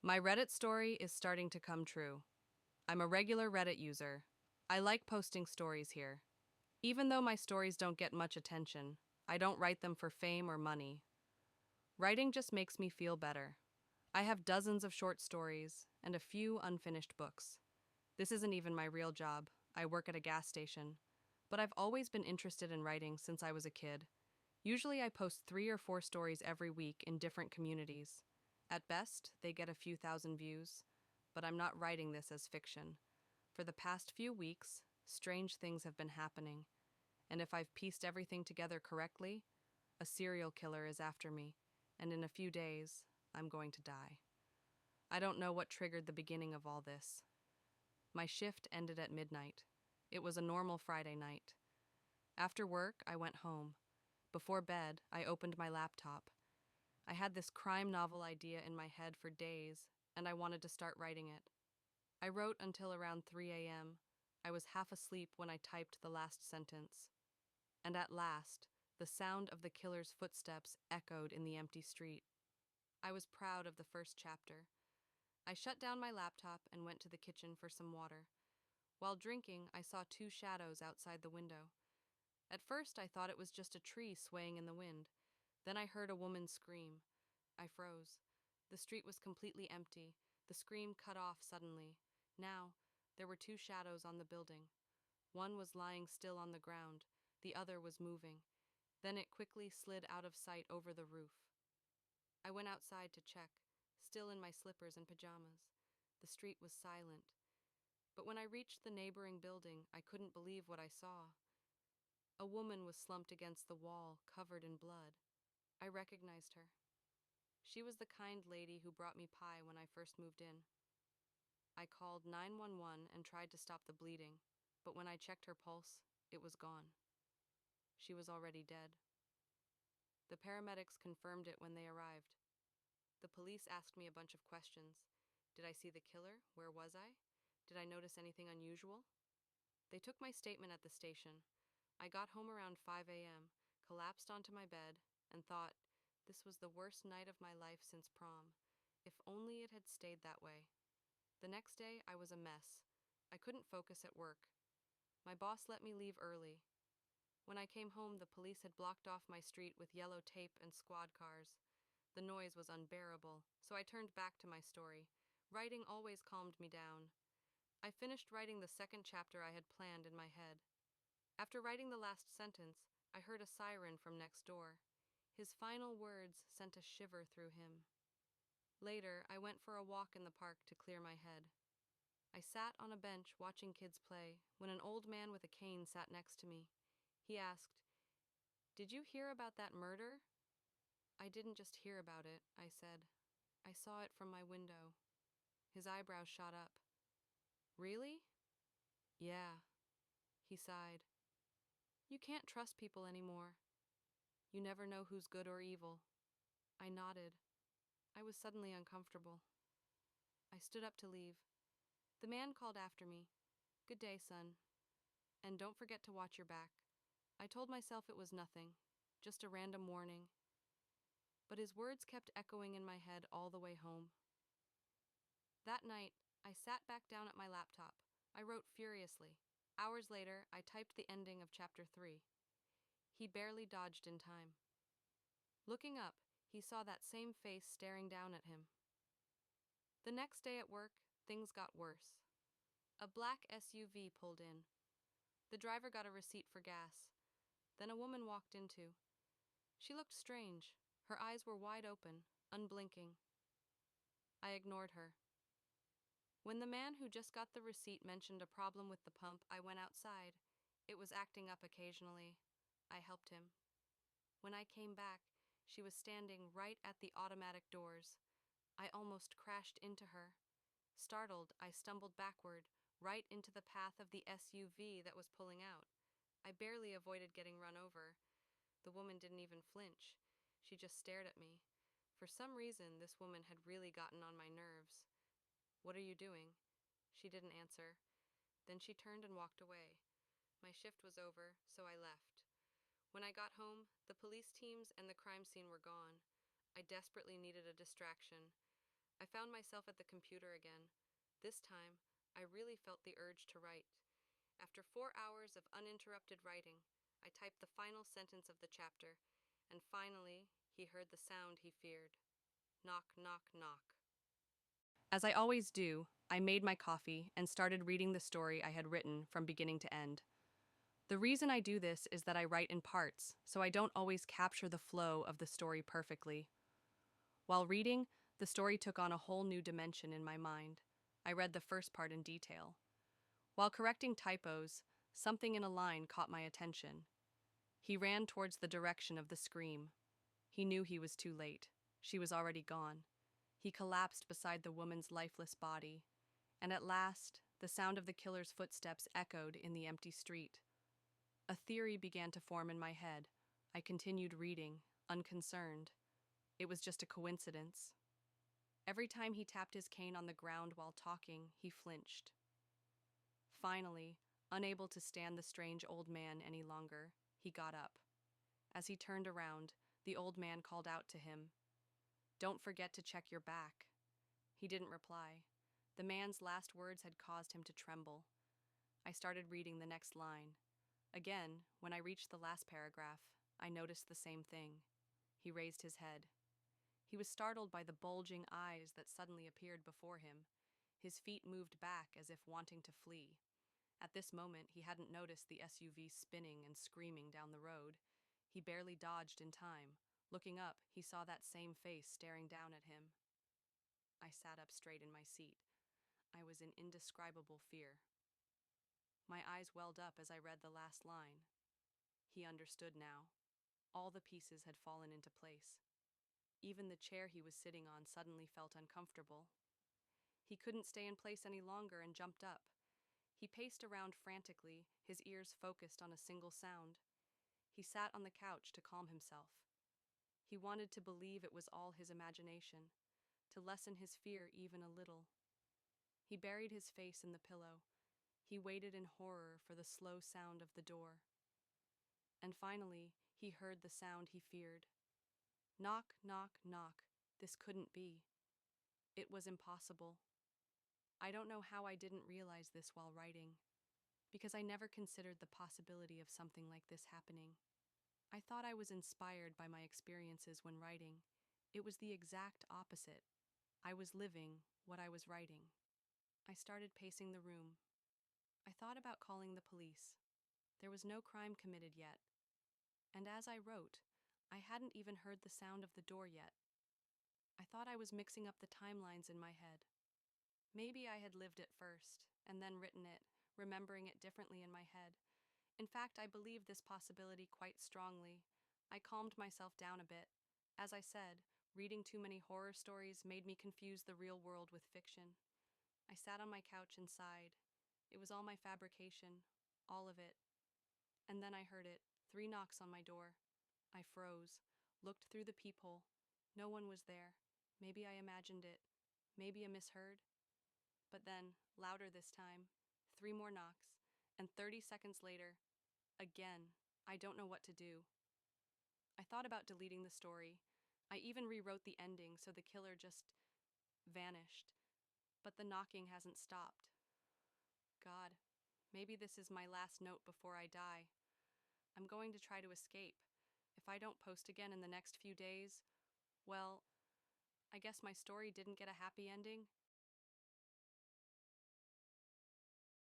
My Reddit story is starting to come true. I'm a regular Reddit user. I like posting stories here. Even though my stories don't get much attention, I don't write them for fame or money. Writing just makes me feel better. I have dozens of short stories and a few unfinished books. This isn't even my real job. I work at a gas station. But I've always been interested in writing since I was a kid. Usually I post 3 or 4 stories every week in different communities. At best, they get a few thousand views, but I'm not writing this as fiction. For the past few weeks, strange things have been happening, and if I've pieced everything together correctly, a serial killer is after me, and in a few days, I'm going to die. I don't know what triggered the beginning of all this. My shift ended at midnight. It was a normal Friday night. After work, I went home. Before bed, I opened my laptop. I had this crime novel idea in my head for days, and I wanted to start writing it. I wrote until around 3 a.m. I was half asleep when I typed the last sentence. And at last, the sound of the killer's footsteps echoed in the empty street. I was proud of the first chapter. I shut down my laptop and went to the kitchen for some water. While drinking, I saw 2 shadows outside the window. At first, I thought it was just a tree swaying in the wind. Then I heard a woman scream. I froze. The street was completely empty. The scream cut off suddenly. Now, there were 2 shadows on the building. One was lying still on the ground. The other was moving. Then it quickly slid out of sight over the roof. I went outside to check, still in my slippers and pajamas. The street was silent. But when I reached the neighboring building, I couldn't believe what I saw. A woman was slumped against the wall, covered in blood. I recognized her. She was the kind lady who brought me pie when I first moved in. I called 911 and tried to stop the bleeding, but when I checked her pulse, it was gone. She was already dead. The paramedics confirmed it when they arrived. The police asked me a bunch of questions. Did I see the killer? Where was I? Did I notice anything unusual? They took my statement at the station. I got home around 5 a.m., collapsed onto my bed, and thought, this was the worst night of my life since prom. If only it had stayed that way. The next day, I was a mess. I couldn't focus at work. My boss let me leave early. When I came home, the police had blocked off my street with yellow tape and squad cars. The noise was unbearable, so I turned back to my story. Writing always calmed me down. I finished writing the second chapter I had planned in my head. After writing the last sentence, I heard a siren from next door. His final words sent a shiver through him. Later, I went for a walk in the park to clear my head. I sat on a bench watching kids play when an old man with a cane sat next to me. He asked, "Did you hear about that murder?" "I didn't just hear about it," I said. "I saw it from my window." His eyebrows shot up. "Really?" "Yeah." He sighed. "You can't trust people anymore. You never know who's good or evil." I nodded. I was suddenly uncomfortable. I stood up to leave. The man called after me. "Good day, son. And don't forget to watch your back." I told myself it was nothing, just a random warning. But his words kept echoing in my head all the way home. That night, I sat back down at my laptop. I wrote furiously. Hours later, I typed the ending of chapter 3. He barely dodged in time. Looking up, he saw that same face staring down at him. The next day at work, things got worse. A black SUV pulled in. The driver got a receipt for gas. Then a woman walked in too. She looked strange. Her eyes were wide open, unblinking. I ignored her. When the man who just got the receipt mentioned a problem with the pump, I went outside. It was acting up occasionally. I helped him. When I came back, she was standing right at the automatic doors. I almost crashed into her. Startled, I stumbled backward, right into the path of the SUV that was pulling out. I barely avoided getting run over. The woman didn't even flinch. She just stared at me. For some reason, this woman had really gotten on my nerves. "What are you doing?" She didn't answer. Then she turned and walked away. My shift was over, so I left. When I got home, the police teams and the crime scene were gone. I desperately needed a distraction. I found myself at the computer again. This time, I really felt the urge to write. After 4 hours of uninterrupted writing, I typed the final sentence of the chapter, and finally, he heard the sound he feared. Knock, knock, knock. As I always do, I made my coffee and started reading the story I had written from beginning to end. The reason I do this is that I write in parts, so I don't always capture the flow of the story perfectly. While reading, the story took on a whole new dimension in my mind. I read the first part in detail. While correcting typos, something in a line caught my attention. He ran towards the direction of the scream. He knew he was too late. She was already gone. He collapsed beside the woman's lifeless body, and at last, the sound of the killer's footsteps echoed in the empty street. A theory began to form in my head. I continued reading, unconcerned. It was just a coincidence. Every time he tapped his cane on the ground while talking, he flinched. Finally, unable to stand the strange old man any longer, he got up. As he turned around, the old man called out to him, "Don't forget to check your back." He didn't reply. The man's last words had caused him to tremble. I started reading the next line. Again, when I reached the last paragraph, I noticed the same thing. He raised his head. He was startled by the bulging eyes that suddenly appeared before him. His feet moved back as if wanting to flee. At this moment, he hadn't noticed the SUV spinning and screaming down the road. He barely dodged in time. Looking up, he saw that same face staring down at him. I sat up straight in my seat. I was in indescribable fear. My eyes welled up as I read the last line. He understood now. All the pieces had fallen into place. Even the chair he was sitting on suddenly felt uncomfortable. He couldn't stay in place any longer and jumped up. He paced around frantically, his ears focused on a single sound. He sat on the couch to calm himself. He wanted to believe it was all his imagination, to lessen his fear even a little. He buried his face in the pillow. He waited in horror for the slow sound of the door. And finally, he heard the sound he feared. Knock, knock, knock. This couldn't be. It was impossible. I don't know how I didn't realize this while writing, because I never considered the possibility of something like this happening. I thought I was inspired by my experiences when writing. It was the exact opposite. I was living what I was writing. I started pacing the room. I thought about calling the police. There was no crime committed yet. And as I wrote, I hadn't even heard the sound of the door yet. I thought I was mixing up the timelines in my head. Maybe I had lived it first, and then written it, remembering it differently in my head. In fact, I believed this possibility quite strongly. I calmed myself down a bit. As I said, reading too many horror stories made me confuse the real world with fiction. I sat on my couch and sighed. It was all my fabrication, all of it. And then I heard it, 3 knocks on my door. I froze, looked through the peephole. No one was there. Maybe I imagined it. Maybe I misheard. But then, louder this time, 3 more knocks, and 30 seconds later, again. I don't know what to do. I thought about deleting the story. I even rewrote the ending so the killer just vanished. But the knocking hasn't stopped. God, maybe this is my last note before I die. I'm going to try to escape. If I don't post again in the next few days, well, I guess my story didn't get a happy ending.